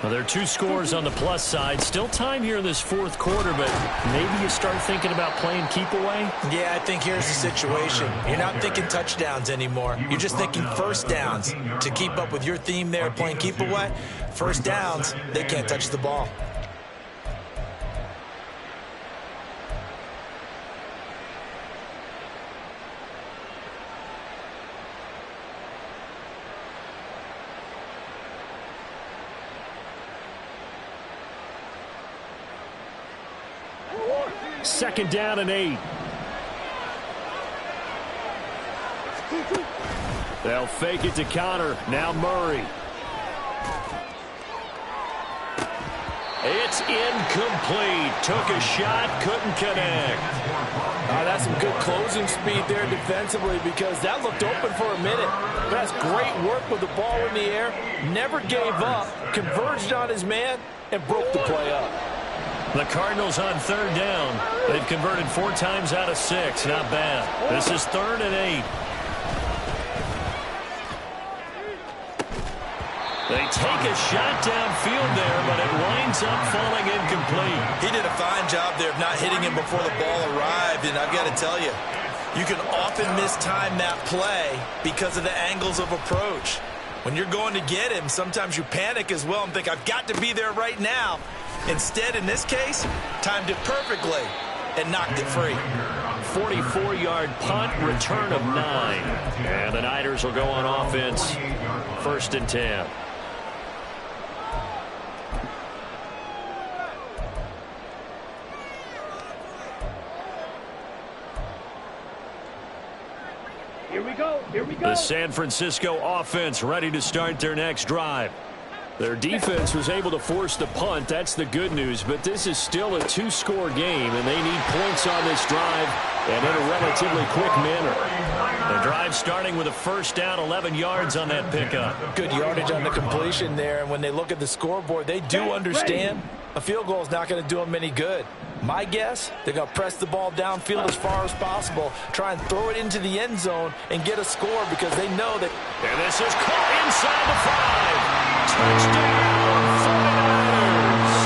Well, there are two scores on the plus side. Still time here in this fourth quarter, but maybe you start thinking about playing keep away? Yeah, I think here's the situation. You're not thinking touchdowns anymore. You're just thinking first downs. To keep up with your theme there, playing keep away, first downs, they can't touch the ball. Second down and 8. They'll fake it to Connor. Now Murray. It's incomplete. Took a shot, couldn't connect. That's some good closing speed there defensively, because that looked open for a minute. That's great work with the ball in the air. Never gave up, converged on his man, and broke the play up. The Cardinals on third down. They've converted 4 times out of 6. Not bad. This is 3rd and 8. They take a shot downfield there, but it winds up falling incomplete. He did a fine job there of not hitting him before the ball arrived, and I've got to tell you, you can often mistime that play because of the angles of approach. When you're going to get him, sometimes you panic as well and think, I've got to be there right now. Instead, in this case, timed it perfectly and knocked it free. 44-yard punt, return of 9. And the Niners will go on offense, 1st and 10. Here we go. Here we go. The San Francisco offense ready to start their next drive. Their defense was able to force the punt. That's the good news. But this is still a 2-score game, and they need points on this drive and in a relatively quick manner. The drive starting with a first down, 11 yards on that pickup. Good yardage on the completion there, and when they look at the scoreboard, they do understand a field goal is not going to do them any good. My guess, they're going to press the ball downfield as far as possible, try and throw it into the end zone and get a score, because they know that. And this is caught inside the 5. Touchdown, 49ers.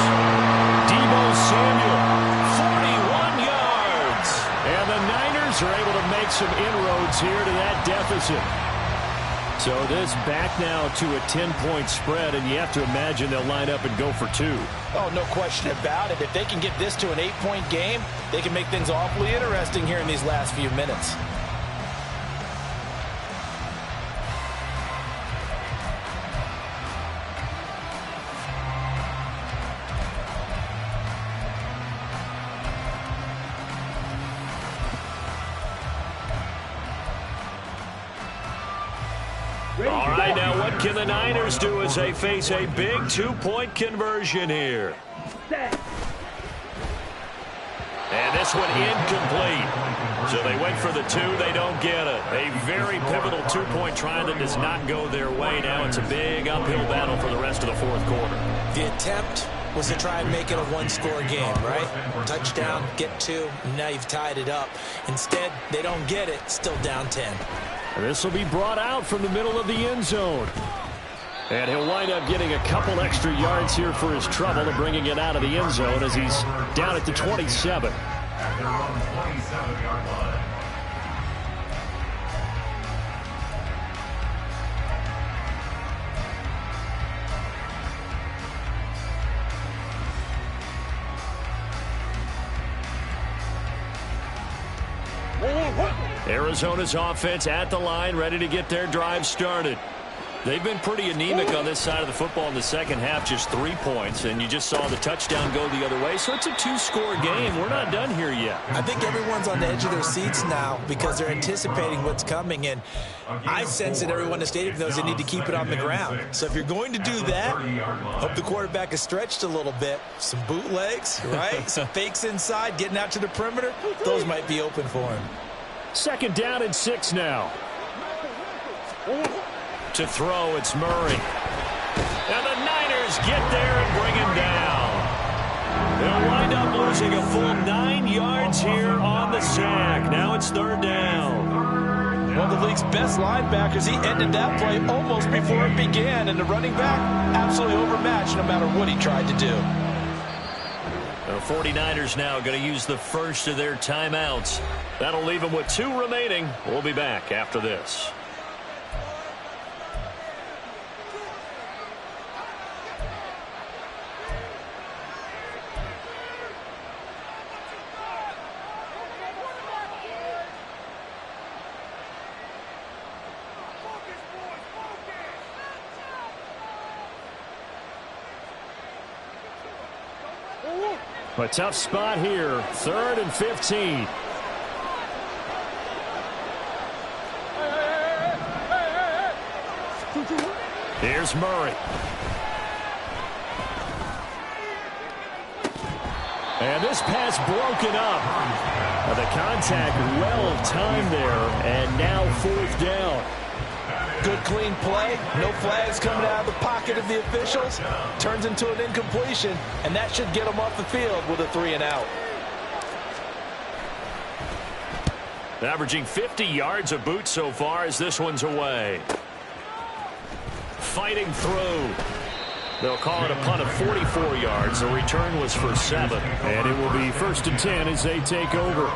Deebo Samuel, 41 yards. And the Niners are able to make some inroads here to that deficit. So this back now to a 10-point spread, and you have to imagine they'll line up and go for 2. Oh, no question about it. If they can get this to an 8-point game, they can make things awfully interesting here in these last few minutes. All right, now what can the Niners do as they face a big 2-point conversion here? Set. And this one incomplete. So they went for the 2. They don't get it. A very pivotal 2-point try that does not go their way. Now it's a big uphill battle for the rest of the fourth quarter. The attempt was to try and make it a one-score game, right? Touchdown, get 2, and now you've tied it up. Instead, they don't get it, still down 10. This will be brought out from the middle of the end zone. And he'll wind up getting a couple extra yards here for his trouble and bringing it out of the end zone as he's down at the 27. At their own 27-yard line. Arizona's offense at the line, ready to get their drive started. They've been pretty anemic on this side of the football in the second half, just 3 points, and you just saw the touchdown go the other way. So it's a 2-score game. We're not done here yet. I think everyone's on the edge of their seats now because they're anticipating what's coming, and I sense that everyone in the stadium knows they need to keep it on the ground. So if you're going to do that, hope the quarterback is stretched a little bit. Some bootlegs, right? Some fakes inside, getting out to the perimeter. Those might be open for him. 2nd down and 6 now. To throw, it's Murray. And the Niners get there and bring him down. They'll wind up losing a full 9 yards here on the sack. Now it's 3rd down. One of the league's best linebackers. He ended that play almost before it began. And the running back, absolutely overmatched no matter what he tried to do. The 49ers now going to use the first of their timeouts. That'll leave them with 2 remaining. We'll be back after this. A tough spot here. 3rd and 15. Here's Murray. And this pass broken up. The contact well timed there. And now 4th down. Good, clean play. No flags coming out of the pocket of the officials. Turns into an incompletion, and that should get them off the field with a 3-and-out. Averaging 50 yards a boot so far as this one's away. Fighting through. They'll call it a punt of 44 yards. The return was for 7. And it will be 1st and 10 as they take over.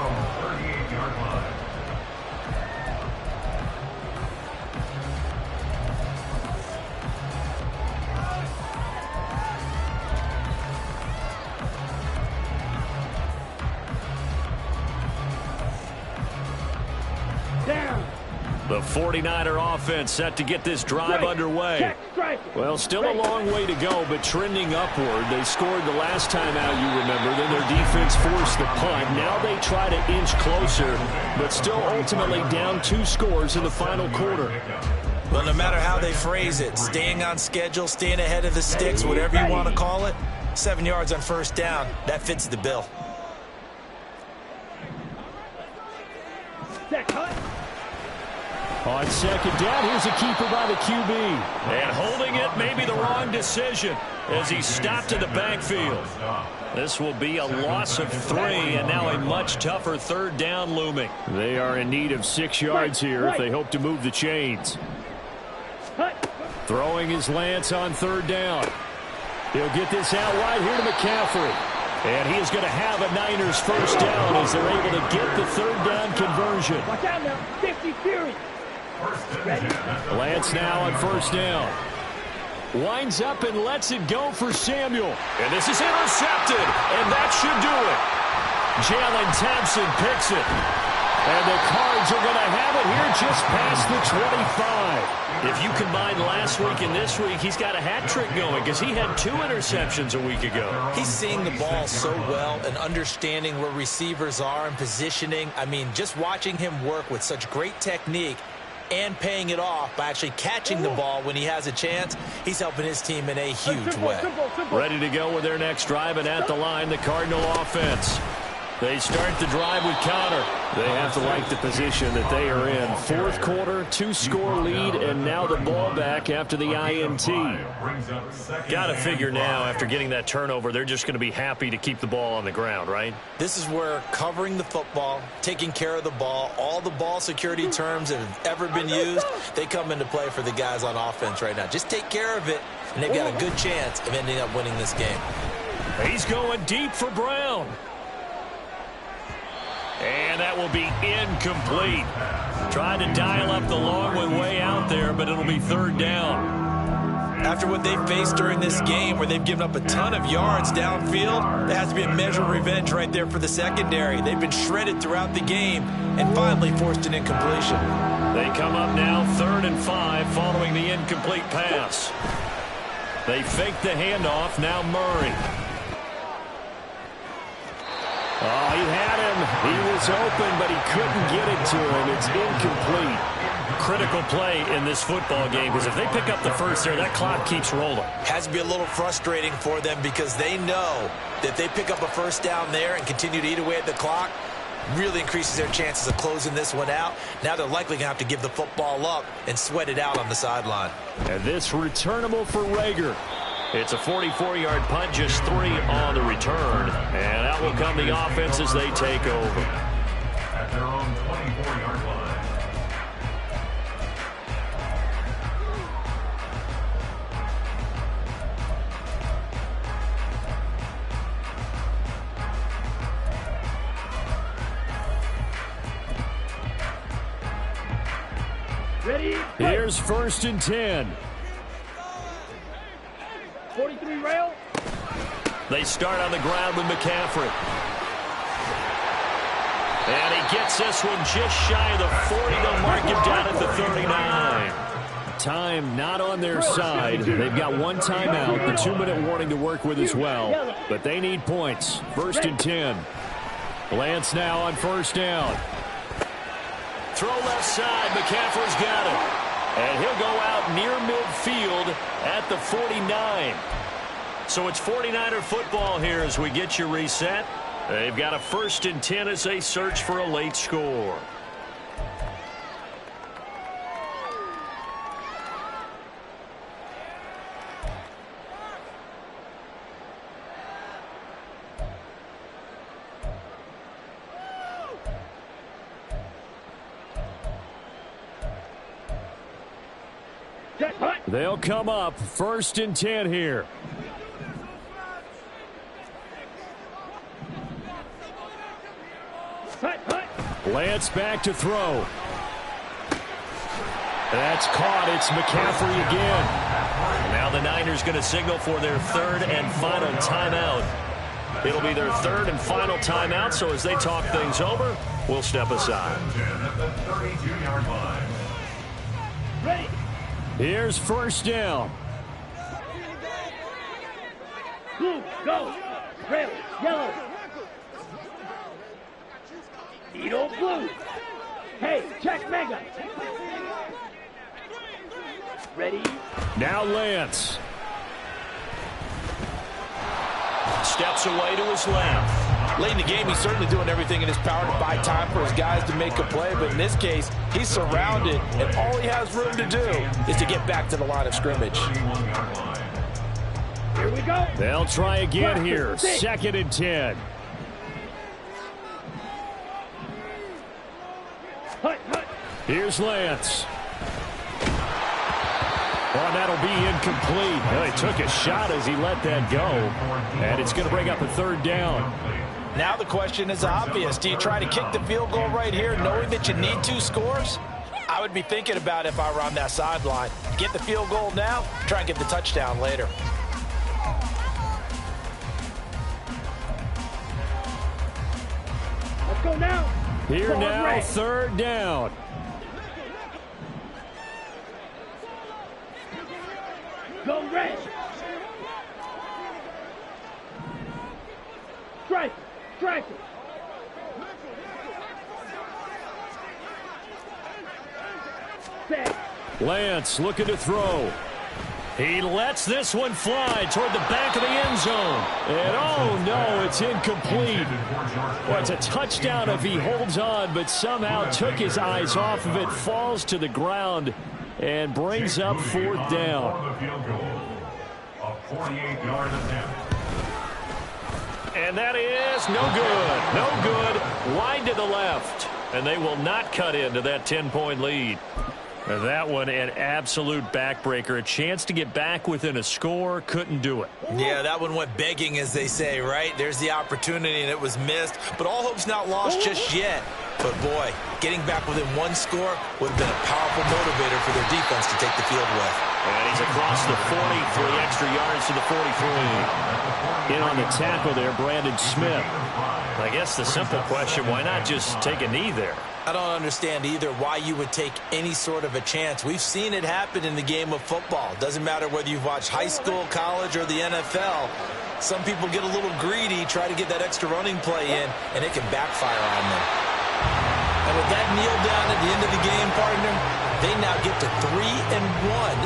The 49er offense set to get this drive underway. Well, still a long way to go, but trending upward. They scored the last time out, you remember. Then their defense forced the punt. Now they try to inch closer, but still ultimately down 2 scores in the final quarter. Well, no matter how they phrase it, staying on schedule, staying ahead of the sticks, whatever you want to call it, 7 yards on 1st down, that fits the bill. On 2nd down, here's a keeper by the QB. And holding it may be the wrong decision as he stopped in the backfield. This will be a loss of 3, and now a much tougher 3rd down looming. They are in need of 6 yards here if they hope to move the chains. Throwing his Lance on 3rd down. He'll get this out wide here to McCaffrey. And he is going to have a Niners 1st down as they're able to get the 3rd down conversion. Watch out now. 50 Fury. Lance now on 1st down. Winds up and lets it go for Samuel. And this is intercepted, and that should do it. Jalen Thompson picks it. And the Cards are going to have it here just past the 25. If you combine last week and this week, he's got a hat trick going because he had 2 interceptions a week ago. He's seeing the ball so well and understanding where receivers are and positioning. I mean, just watching him work with such great technique and paying it off by actually catching the ball when he has a chance, he's helping his team in a huge way. Ready to go with their next drive, and at the line, the Cardinal offense. They start the drive with Connor. They have to like the position that they are in. Fourth quarter, 2-score lead, and now the ball back after the INT. Got to figure now, after getting that turnover, they're just going to be happy to keep the ball on the ground, right? This is where covering the football, taking care of the ball, all the ball security terms that have ever been used, they come into play for the guys on offense right now. Just take care of it, and they've got a good chance of ending up winning this game. He's going deep for Brown. And that will be incomplete. Trying to dial up the long one way out there, but it'll be third down. After what they've faced during this game, where they've given up a ton of yards downfield, there has to be a measure of revenge right there for the secondary. They've been shredded throughout the game and finally forced an incompletion. They come up now 3rd and 5 following the incomplete pass. They fake the handoff. Now Murray. Oh, he had him. He was open, but he couldn't get it to him. It's incomplete. Critical play in this football game, because if they pick up the first there, that clock keeps rolling. Has to be a little frustrating for them because they know that they pick up a first down there and continue to eat away at the clock, really increases their chances of closing this one out. Now they're likely going to have to give the football up and sweat it out on the sideline. And this returnable for Rager. It's a 44-yard punt, just 3 on the return. And out will come the offense as they take over. At their own 24-yard line. Ready? Here's 1st and 10. 43 rail. They start on the ground with McCaffrey. And he gets this one just shy of the 40. They'll mark him down at the 39. Time not on their side. They've got one timeout, the 2-minute warning to work with as well. But they need points. 1st and 10. Lance now on 1st down. Throw left side. McCaffrey's got it. And he'll go out near midfield at the 49. So it's 49er football here as we get you reset. They've got a 1st and 10 as they search for a late score. They'll come up 1st and 10 here. Lance back to throw. That's caught. It's McCaffrey again. Now the Niners going to signal for their 3rd and final timeout. It'll be their 3rd and final timeout, so as they talk things over, we'll step aside. Ready? Here's 1st down. Blue, go. Red, yellow. Edo blue. Hey, check mega. Ready? Now Lance. Steps away to his left. Late in the game, he's certainly doing everything in his power to buy time for his guys to make a play. But in this case, he's surrounded, and all he has room to do is to get back to the line of scrimmage. Here we go. They'll try again here. 2nd and 10. Hut, hut. Here's Lance. Oh, that'll be incomplete. Well, he took a shot as he let that go. And it's going to bring up a 3rd down. Now the question is obvious. Do you try to kick the field goal right here knowing that you need 2 scores? I would be thinking about it if I were on that sideline. Get the field goal now, try and get the touchdown later. Let's go now. Here Ball now, red. 3rd down. Go red. Strike. Strike. Set. Lance looking to throw. He lets this one fly toward the back of the end zone. And oh no, it's incomplete. Well, it's a touchdown if he holds on, but somehow took his eyes off of it, falls to the ground, and brings up fourth down. A 48-yard attempt. And that is no good. No good. Wide to the left. And they will not cut into that 10-point lead. And that one an absolute backbreaker. A chance to get back within a score. Couldn't do it. Yeah, that one went begging, as they say, right? There's the opportunity, and it was missed. But all hope's not lost just yet. But, boy, getting back within one score would have been a powerful motivator for their defense to take the field with. And he's across the 40, 3 extra yards to the 43. In on the tackle there, Brandon Smith. I guess the simple question, why not just take a knee there? I don't understand either why you would take any sort of a chance. We've seen it happen in the game of football. Doesn't matter whether you've watched high school, college, or the NFL. Some people get a little greedy, try to get that extra running play in, and it can backfire on them. And with that kneel down at the end of the game, partner, they now get to 3-1.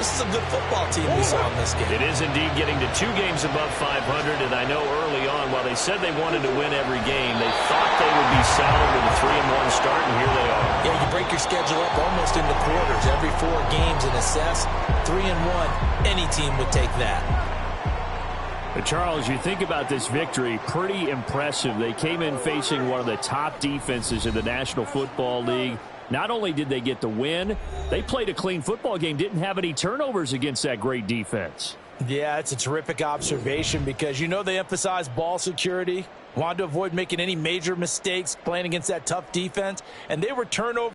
This is a good football team we saw in this game. It is indeed getting to 2 games above 500, and I know early on, while they said they wanted to win every game, they thought they would be solid with a 3-1 start, and here they are. Yeah, you break your schedule up almost into quarters, every 4 games and assess. 3-1, any team would take that. But Charles, you think about this victory, pretty impressive. They came in facing one of the top defenses in the National Football League. Not only did they get the win, they played a clean football game, didn't have any turnovers against that great defense. Yeah, it's a terrific observation because you know they emphasize ball security, wanted to avoid making any major mistakes playing against that tough defense, and they were turnover